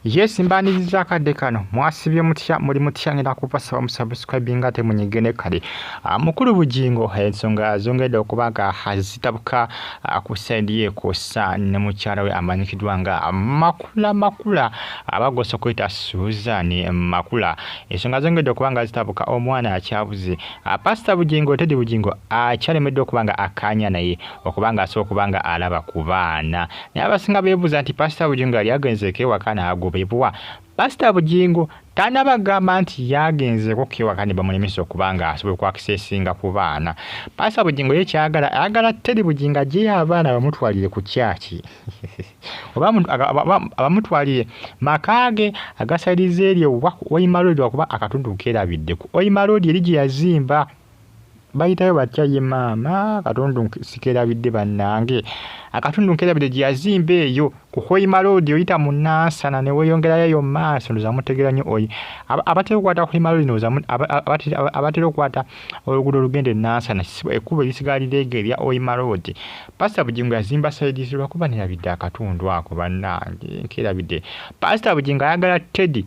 Yes mbaniriza akadde kano mwasibye mutya muli mutyangira kupasa subscribinga te munyigene kale mukulu bugingo ensonga zongedde okubaga hazitabuka ku side ye kosa ne mukyala we amanyikidwa nga makula abagoso kwita Suzan Makula ensonga zongedde okubanga zitabuka omwana akyabuze pastor bugingo tedi bugingo akyalemedde okubanga akanya naye okubanga asobola okubanga alaba ku baana naye abasinga beebuuza nti pastor bugingo yali agenze Ewaka n'agobebwa pastor bugingo tanabagamba nti yagenze ko Ewaka ne bamulemesa okubanga asobola okwakisesinga ku baana pastor bugingo ye kyagala tedi bugingo agye abaana bamutwalire ku kyaki oba abamutwalire makage agasalize eryo oyimalodi okuba akatundu kerabidde ku oyimalodi eri gye yazimba bayitayo batya ye maama katundu sikerabidde bannange akatundu kerabidde gye yazimba eyo ku oyimalodi oyita mu Nansana ne weyongerayo maaso ndoza mutegera nnyo oyi abatera okukwata ku oyimalodi noza abatera okukwata oluguudo olugende Nansana ekkubo erisigalira erya oyimalodi pastor bugingo yazimba sayidisi lwakuba nerabidde akatundu ako bannange kerabidde pastor bugingo ayagala tedi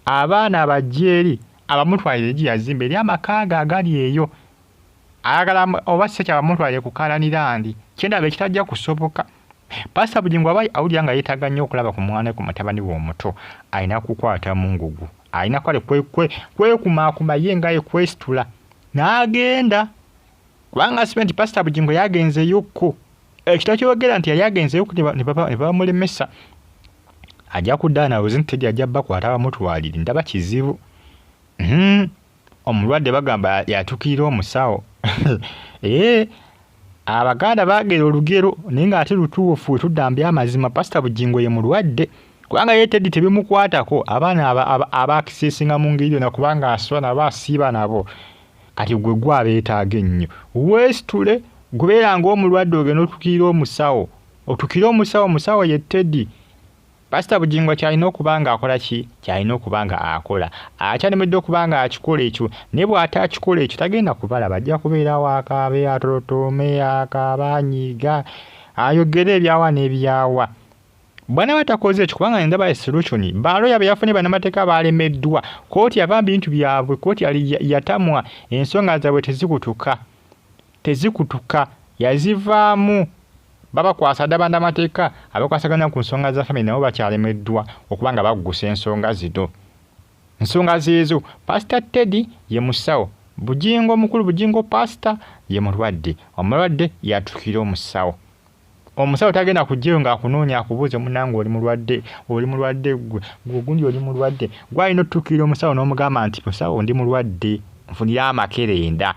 abaana abajjeeri abamutwalire gye yazimba eri amakaaga agali eyo ayagala oba sekya bamutwalire ku Kalanirandi kyendaba ekitajja kusoboka pastor bugingo aba awulira nga yeetaaga nnyo okulaba ku mwana ku mutabani we omuto alina kukwata mu ngugu alina kwale kwekumaakuma ye nga yekwesitula n'agenda kubanga sibe nti pastor bugingo yagenzeyokko ekita kyogera nti yali agenzeyo ne bamulemesa ajja kuddaana ozi tedi ajja bakwata bamutwalire ndaba kizibu omulwadde bagamba yatukira omusawo abaganda bagera olugero naye nga ate lutuufu tuddambya amazima pastor bugingo ye mulwadde kubanga ye tedi tebimukwatako abaana abakisesinga mu ngeri yonna kubanga aswa nabo asiiba nabo kati gwe gwabeetaaga ennyo weesitule gubeera ng'omulwadde ogenda otukira omusawo ye tedi pastor bugingo kyalina okubanga akola ki kyalina okubanga akola akyalemedde okubanga akikola ekyo naye bw'ate akikola ekyo tagenda kubala bajja kubeera waakaabe atolotome akabanyiiga ayogera ebyawa n'ebyawa bwana batakoze ekyo kubanga ndaba solution baloya beyafune bannamateeka balemeddwa kooti yava bintu byabwe kooti yatamwa ensonga zaabwe tezikutuka yazivaamu baba kwasada banda mateeka abakwasaganya ku nsonga za family nabo bakyalemeddwa okubanga baggusa ensonga zito ensonga zezo pastor tedi ye musawo bugingo mukulu bugingo pastor ye mulwadde omulwadde yatukira omusawo tagenda kujjeyo nga akunoonya akubuuze munange oli mulwadde gundi oli mulwadde gwalina otukira omusawo n'omugamba nti musawo ndi mulwadde nfunira amakerenda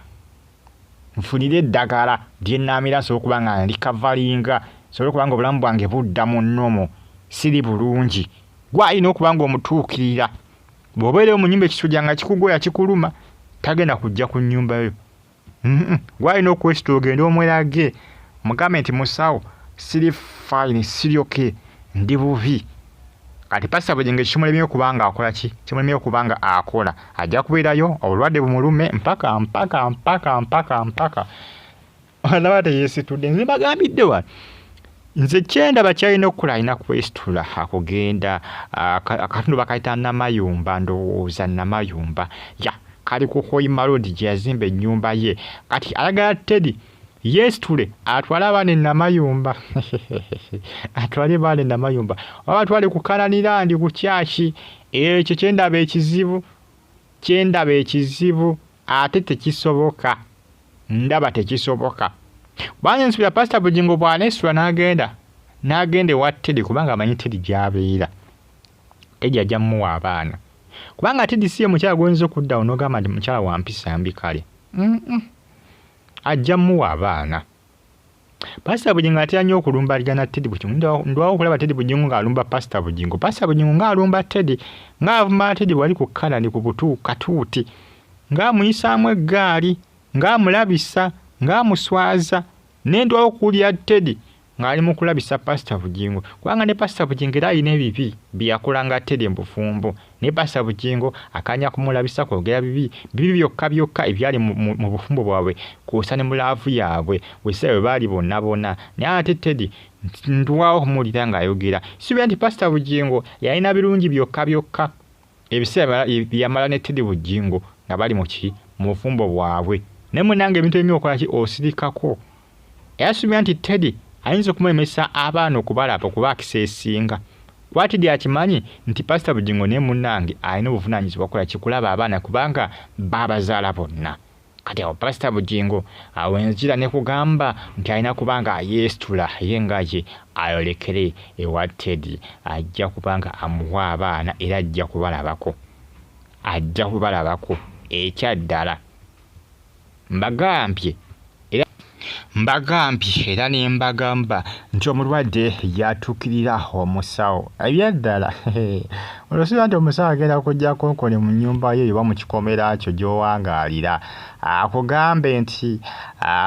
nfunire eddagala lyennaamira nsobola okuba nga ndikavalinga nsobola okuba nga obulamu bwange budda mu nnomo siri bulungi gwalina okuba nga omutuukirira bw'obeereyo mu nnyumba ekisujja nga kikugoya kikuluma tagenda kujja ku nnyumba yo gwalina okwesitula ogende omwerage mugambe nti musawo siri fine siri okay ndi bubi kati pastor bugingo kimulemye okubanga akola ki kimulemye okubanga akola ajja kubeerayo obulwadde bumulume mpaka alaba teyeesitudde nze mbagambidde wano nze kyenda bakyalina okukola alina kwesitula akugenda akatundu bakayita namayumba ndowooza namayumba kali ku oyimalodi gye yazimba ennyumba ye kati ayagala tedi yeesitule atwale abaana enamayumba atwale baana enamayumba oba atwale ku Kalanirandi ku kyaki ekyo kyendaba ekizibu ate tekisoboka ndaba tekisoboka kubanga nsubira pastor bugingo bw'aneesitula n'agenda ewa tedi kubanga amanyi tedi gy'abeera tedi ajja mmuwa abaana kubanga tedi si ye mukyala gwoyinza okuddawo n'ogamba nti mukyala wa mpisa mbi kale ajja mmuwa abaana pastor bugingo atera nnyo okulumbaligana tedi bugingo ndwawo okulaba tedi bugingo ng'alumba pastor bugingo ng'alumba tedi ng'avuma tedi wali ku Kalani ku butu katuuti ng'amuyisaamu eggaali ng'amulabisa ng'amuswaza n'endwawo okuwulira tedi ng'ali mu kulabisa pastor bugingo kubanga ne pastor bugingo era alina ebibi byeyakolanga tedi mbufumbo ne pastor bugingo akanya kumulabisa kwogera bibi byokka ebyali mu bufumbo bwabwe kwosa ne mulaavu yaabwe wesawe baali bonna naye ate tedi ntuwaawo okumuwulira ng'ayogera. Sibira nti Pastor Bugingo yalina birungi byokka byokka ebiseera byamala ne Teddy Bugingo nga bali mu bufumbo bwabwe. Ne munnange ebintu ebimu okolaki osirikako. Era sibira nti Teddy ayinza okumulemesa abaana okubalaba okuba akiseesinga. Kuba Teddy akimanyi nti Pastor Bugingo ne munnange alina obuvunaanyizibwa okukola kikulaba abaana kubanga baabazaala bonna. Kati awo Pastor Bugingo awenzira ne kugamba nti alina kubanga yeesitula ye nga ye ayolekere ewa Teddy ajja kubanga amuwa abaana era ajja kubalabako. Ajja kubalabako ekyaddala. Mbagambye era ne mbagamba nti omulwadde yatuukirira omusawo. Ebyaddala olwosiba nti omusawo agenda kujja konkone mu nnyumba ye oba mu kikomera kyo gy'owangaalira akugambe nti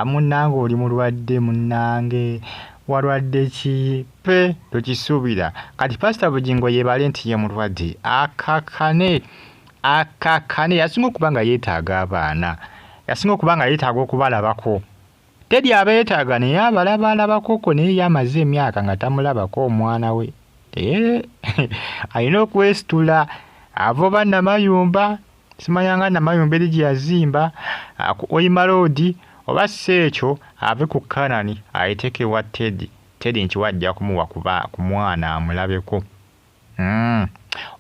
munnange oli mulwadde, munnange walwadde ki pe tokisuubira. Kati Pastor Bugingo yeebale nti ye mulwadde akakane yasinga okuba nga yeetaaga abaana, yasinga okuba nga yeetaaga okubalabako. Teddy abeetaaga naye abalabalabakoko naye yamaze emyaka nga tamulabako omwana we. Alina okwesitula ava Namayumba, simanyanga Namayumba eri gye yazimba ku Oyima Road oba si ekyo ave ku Kanani ayiteeke ewa Teddy. Teddy nti wajja kumuwa kuba ku mwana amulabeko.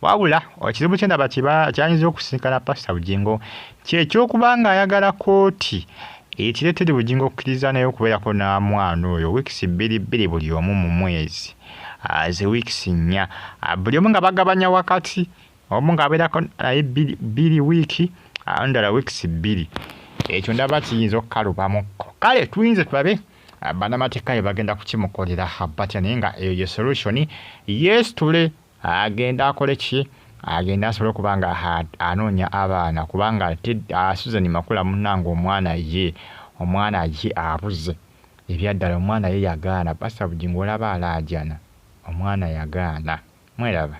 Wabula ekizibu kye ndaba kyayinza okusinkana Pastor Bugingo kyekyokuba nga ayagala kooti ekire Teddy Bugingo okukkiriza naye okubeerako n'amwana oyo wiikisi 2 buli omu mu mwezi. Ze wiikisi 4 buli omu nga bagabanya wakati, omu ng'abeerako naye 2 wiiki endala wiikisi 2. Ekyo ndaba kiyinza okukalubamukko. Kale tuyinze tulabe bannamateeka ye bagenda kukimukolera batya, naye nga eyo ye solution yeesitule agenda akole ki, agenda asobole okuba nga anoonya abaana kubanga Suzan Makula munnange omwana ye abuze. Ebyaddala omwana ye yagaana. Pastor Bugingo olaba alaajana, omwana yagaana. Mweraba.